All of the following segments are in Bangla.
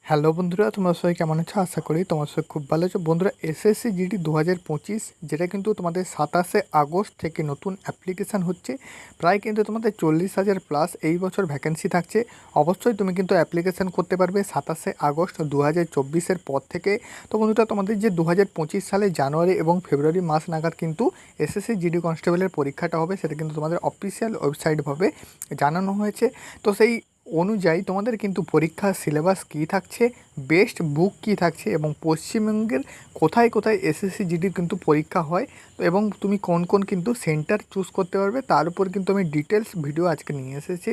হ্যালো বন্ধুরা, তোমরা সবাই কেমন আছো? আশা করি তোমার সবাই খুব ভালো আছো। বন্ধুরা, এসএসসি জিডি 2025 যেটা কিন্তু তোমাদের 27শে আগস্ট থেকে নতুন অ্যাপ্লিকেশান হচ্ছে। প্রায় কিন্তু তোমাদের 40,000 প্লাস এই বছর ভ্যাকেন্সি থাকছে। অবশ্যই তুমি কিন্তু অ্যাপ্লিকেশান করতে পারবে 27শে আগস্ট 2024-এর পর থেকে। তো বন্ধুরা, তোমাদের যে 2025 সালে জানুয়ারি এবং ফেব্রুয়ারি মাস নাগাদ কিন্তু এসএসসি জিডি কনস্টেবলের পরীক্ষাটা হবে, সেটা কিন্তু তোমাদের অফিসিয়াল ওয়েবসাইটভাবে জানানো হয়েছে। তো সেই অনুযায়ী তোমাদের কিন্তু পরীক্ষার সিলেবাস কী থাকছে, বেস্ট বুক কী থাকছে এবং পশ্চিমবঙ্গের কোথায় কোথায় এসএসসি জিডির কিন্তু পরীক্ষা হয়, তো এবং তুমি কোন কোন কিন্তু সেন্টার চুজ করতে পারবে তার উপর কিন্তু আমি ডিটেলস ভিডিও আজকে নিয়ে এসেছি।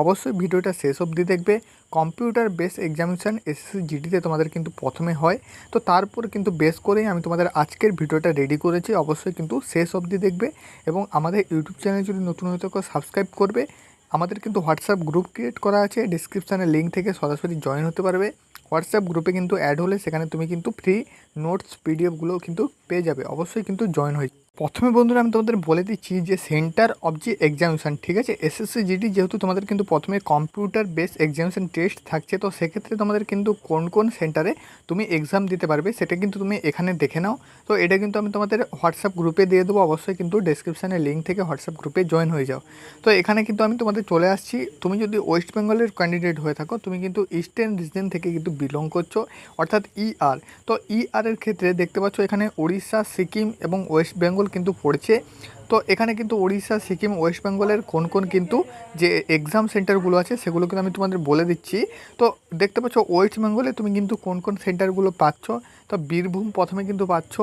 অবশ্যই ভিডিওটা শেষ অবধি দেখবে। কম্পিউটার বেস এক্সামিনেশান এসএসসি জিডিতে তোমাদের কিন্তু প্রথমে হয়, তো তারপর কিন্তু বেস করেই আমি তোমাদের আজকের ভিডিওটা রেডি করেছি। অবশ্যই কিন্তু শেষ অবধি দেখবে এবং আমাদের ইউটিউব চ্যানেল যদি নতুন হয়ে থাকো সাবস্ক্রাইব করবে। আমাদের কিন্তু হোয়াটসঅ্যাপ গ্রুপ ক্রিয়েট করা আছে, ডিসক্রিপশানে লিঙ্ক থেকে সরাসরি জয়েন হতে পারবে। হোয়াটসঅ্যাপ গ্রুপে কিন্তু অ্যাড হলে সেখানে তুমি কিন্তু ফ্রি নোটস পিডিএফগুলো কিন্তু পেয়ে যাবে। অবশ্যই কিন্তু জয়েন হয়ে প্রথমে বন্ধুরা আমি তোমাদের বলে দিচ্ছি যে সেন্টার অফ যে এক্সামিনেশান, ঠিক আছে, এসএসসি জিডি যেহেতু তোমাদের কিন্তু প্রথমে কম্পিউটার বেস এক্সামিনেশান টেস্ট থাকছে, তো সেক্ষেত্রে তোমাদের কিন্তু কোন কোন সেন্টারে তুমি এক্সাম দিতে পারবে সেটা কিন্তু তুমি এখানে দেখে নাও। তো এটা কিন্তু আমি তোমাদের হোয়াটসঅ্যাপ গ্রুপে দিয়ে দেবো। অবশ্যই কিন্তু ডেসক্রিপশানে লিঙ্ক থেকে হোয়াটসঅ্যাপ গ্রুপে জয়েন হয়ে যাও। তো এখানে কিন্তু আমি তোমাদের চলে আসছি। তুমি যদি ওয়েস্ট বেঙ্গলের ক্যান্ডিডেট হয়ে থাকো, তুমি কিন্তু ইস্টার্ন রিজন থেকে কিন্তু বিলং করছো, অর্থাৎ ইআর। তো ইআরের ক্ষেত্রে দেখতে পাচ্ছ এখানে উড়িষ্যা, সিকিম এবং ওয়েস্ট বেঙ্গল কিন্তু পড়ছে। তো এখানে কিন্তু উড়িষ্যা, সিকিম, ওয়েস্ট বেঙ্গলের কোন কোন কিন্তু যে এক্সাম সেন্টারগুলো আছে সেগুলো কিন্তু আমি তোমাদের বলে দিচ্ছি। তো দেখতে পাচ্ছ ওয়েস্ট বেঙ্গলে তুমি কিন্তু কোন কোন সেন্টারগুলো পাচ্ছ। তো বীরভূম প্রথমে কিন্তু পাচ্ছ,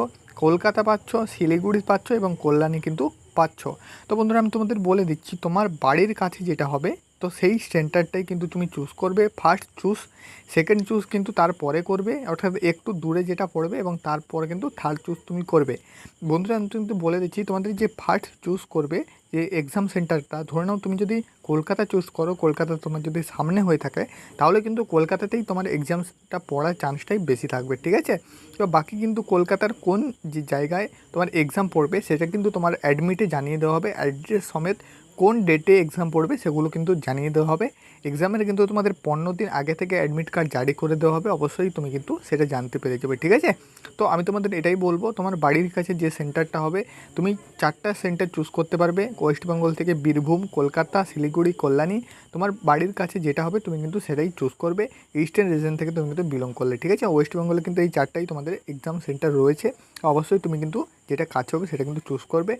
কলকাতা পাচ্ছ, শিলিগুড়ি পাচ্ছ এবং কল্যাণী কিন্তু পাচ্ছ। তো বন্ধুরা, আমি তোমাদের বলে দিচ্ছি তোমার বাড়ির কাছে যেটা হবে তো সেই সেন্টারটাই কিন্তু তুমি চুজ করবে। ফার্স্ট চুজ, সেকেন্ড চুজ কিন্তু তারপরে করবে, অর্থাৎ একটু দূরে যেটা পড়বে এবং তারপরে কিন্তু থার্ড চুজ তুমি করবে। বন্ধুরা, আমি কিন্তু বলে দিচ্ছি তোমাদের যে ফার্স্ট চুজ করবে যে এক্সাম সেন্টারটা, ধরে নাও তুমি যদি কলকাতা চুজ করো, কলকাতা তোমার যদি সামনে হয়ে থাকে তাহলে কিন্তু কলকাতাতেই তোমার এক্সামসটা পড়ার চান্সটাই বেশি থাকবে, ঠিক আছে। তো বাকি কিন্তু কলকাতার কোন যে জায়গায় তোমার এক্সাম পড়বে সেটা কিন্তু তোমার অ্যাডমিটে জানিয়ে দেওয়া হবে। অ্যাড্রেস সমেত কোন ডেটে এক্সাম পড়বে সেগুলো কিন্তু জানিয়ে দেওয়া হবে। এক্সামের কিন্তু তোমাদের 15 দিন আগে থেকে অ্যাডমিট কার্ড জারি করে দেওয়া হবে। অবশ্যই তুমি কিন্তু সেটা জানতে পেরে যাবে, ঠিক আছে। তো আমি তোমাদের এটাই বলবো, তোমার বাড়ির কাছে যে সেন্টারটা হবে তুমি 4টা সেন্টার চুজ করতে পারবে। ওয়েস্ট বেঙ্গল থেকে বীরভূম, কলকাতা, শিলিগুড়ি, কল্যাণী। তোমার বাড়ির কাছে যেটা হবে তুমি কিন্তু সেটাই চুজ করবে। ইস্টার্ন রিজন থেকে তুমি কিন্তু বিলং করলে, ঠিক আছে। ওয়েস্ট বেঙ্গলে কিন্তু এই 4টাই তোমাদের এক্সাম সেন্টার রয়েছে। অবশ্যই তুমি কিন্তু যেটা কাজ হবে সেটা কিন্তু চুজ করবে।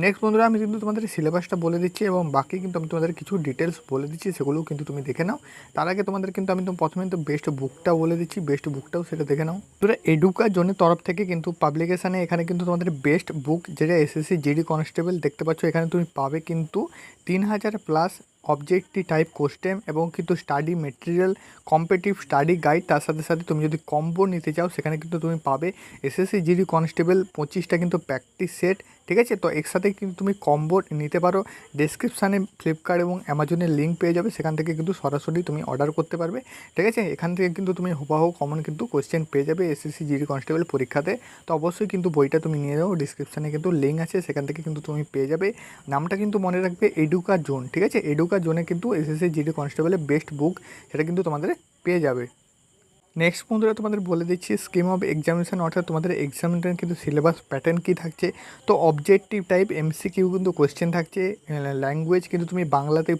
নেক্সট বন্ধুরা, আমি কিন্তু তোমাদের সিলেবাসটা বলে দিচ্ছি এবং বাকি কিন্তু আমি তোমাদের কিছু ডিটেলস বলে দিচ্ছি, সেগুলোও কিন্তু তুমি দেখে নাও। তার আগে তোমাদের কিন্তু আমি তো প্রথমে তো বেস্ট বুকটা বলে দিচ্ছি, বেস্ট বুকটাও সেটা দেখে নাও। তোরা এডুকা জোনের তরফ থেকে কিন্তু পাবলিকেশানে এখানে কিন্তু তোমাদের বেস্ট বুক যেটা এসএসসি জিডি কনস্টেবল দেখতে পাচ্ছ, এখানে তুমি পাবে কিন্তু 3000 প্লাস অবজেক্টিভ টাইপ কোশ্চেন এবং কিন্তু study material, competitive study guide. তার সাথে সাথে তুমি যদি কম্বো নিতে চাও সেখানে কিন্তু তুমি পাবে এসএসসি জিডি কনস্টেবল 25টা কিন্তু প্র্যাকটিস সেট, ঠিক আছে। তো একসাথে কিন্তু তুমি কম্বো নিতে পারো। ডেসক্রিপশানে ফ্লিপকার্ট এবং অ্যামাজনের লিঙ্ক পেয়ে যাবে, সেখান থেকে কিন্তু সরাসরি তুমি অর্ডার করতে পারবে, ঠিক আছে। এখান থেকে কিন্তু তুমি হুবাহু কমন কিন্তু কোশ্চেন পেয়ে যাবে এসএসসি জিডি কনস্টেবল পরীক্ষাতে। তো অবশ্যই কিন্তু বইটা তুমি নিয়ে যাও, ডিসক্রিপশানে কিন্তু লিঙ্ক আছে, সেখান থেকে কিন্তু তুমি পেয়ে যাবে। নামটা কিন্তু মনে রাখবে এডুকা জোন, ঠিক আছে। এডুকা জোনে কিন্তু এসএসসি জিডি কনস্টেবলের বেস্ট বুক সেটা কিন্তু তোমাদের পেয়ে যাবে। নেক্সট বন্ধুরা, তোমাদের বলে দিচ্ছি স্কিম অফ এক্সামিনেশান, অর্থাৎ তোমাদের এক্সামিনেশান কিন্তু সিলেবাস প্যাটার্ন কী থাকছে। তো অবজেক্টিভ টাইপ এমসিকিউ কিন্তু কোশ্চেন থাকছে। ল্যাঙ্গুয়েজ কিন্তু তুমি বাংলাতেই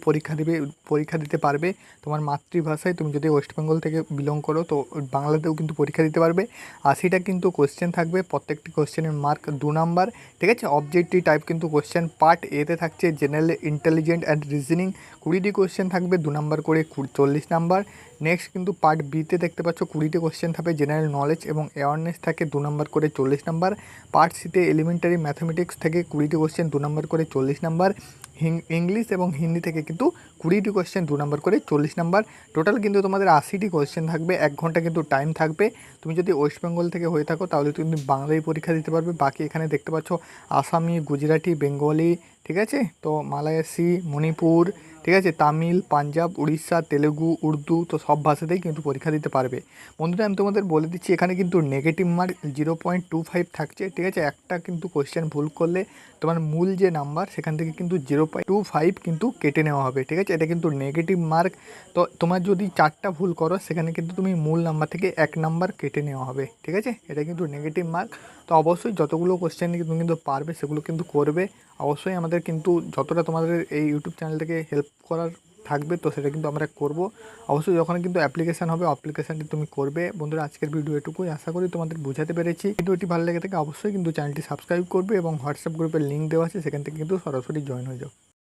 পরীক্ষা দিতে পারবে তোমার মাতৃভাষায়। তুমি যদি ওয়েস্ট বেঙ্গল থেকে বিলং করো তো বাংলাতেও কিন্তু পরীক্ষা দিতে পারবে। 80টা কিন্তু কোশ্চেন থাকবে, প্রত্যেকটি কোশ্চেনের মার্ক 2 নাম্বার, ঠিক আছে। অবজেক্টিভ টাইপ কিন্তু কোশ্চেন পার্ট এতে থাকছে জেনারেল ইন্টেলিজেন্ট অ্যান্ড রিজনিং, 20টি কোশ্চেন থাকবে 2 নাম্বার করে, 40 নাম্বার। নেক্সট কিন্তু পার্ট বিতে দেখতে পাচ্ছ 20টি কোশ্চেন থাকবে জেনারেল নলেজ এবং অ্যাওয়ারনেস থাকে 2 নাম্বার করে, 40 নাম্বার। পার্ট সিতে এলিমেন্টারি ম্যাথামেটিক্স থেকে 20টি কোশ্চেন 2 নাম্বার করে, 40 নাম্বার। ইংলিশ এবং হিন্দি থেকে কিন্তু 20টি কোশ্চেন 2 নাম্বার করে, 40 নাম্বার। টোটাল কিন্তু তোমাদের 80টি কোশ্চেন থাকবে, 1 ঘন্টা কিন্তু টাইম থাকবে। তুমি যদি ওয়েস্ট বেঙ্গল থেকে হয়ে থাকো তাহলে তুমি বাংলায় পরীক্ষা দিতে পারবে। বাকি এখানে দেখতে পাচ্ছ আসামি, গুজরাটি, বেঙ্গলি, ঠিক আছে। তো মালয়াসি, মণিপুর, ঠিক আছে, তামিল, পাঞ্জাব, উড়িষ্যা, তেলেগু, উর্দু, তো সব ভাষাতেই কিন্তু পরীক্ষা দিতে পারবে। বন্ধুরা আমি তোমাদের বলে দিচ্ছি, এখানে কিন্তু নেগেটিভ মার্ক 0.25 থাকছে। ঠিক আছে, একটা কিন্তু কোয়েশ্চেন ভুল করলে তোমার মূল যে নাম্বার সেখান থেকে কিন্তু 0.25 কিন্তু কেটে নেওয়া হবে। ঠিক আছে, এটা কিন্তু নেগেটিভ মার্ক। তো তোমার যদি 4টা ভুল করো সেখানে কিন্তু তুমি মূল নাম্বার থেকে 1 নাম্বার কেটে নেওয়া হবে। ঠিক আছে, এটা কিন্তু নেগেটিভ মার্ক। তো অবশ্যই যতগুলো কোয়েশ্চেন তুমি কিন্তু পারবে সেগুলো কিন্তু করবে। অবশ্যই আমাদের কিন্তু যতটা তোমাদের এই ইউটিউব চ্যানেল থেকে হেল্প করার থাকবে তো সেটা কিন্তু আমরা করব। অবশ্যই যখন কিন্তু অ্যাপ্লিকেশান হবে অ্যাপ্লিকেশানটি তুমি করবে। বন্ধুরা আজকের ভিডিও এটুকুই, আশা করি তোমাদের বোঝাতে পেরেছি। ভিডিওটি ভালো লেগে থাকে অবশ্যই কিন্তু চ্যানেলটি সাবস্ক্রাইব করবে এবং হোয়াটসঅ্যাপ গ্রুপের লিঙ্ক দেওয়া আছে সেখান থেকে কিন্তু সরাসরি জয়েন হয়ে যাও।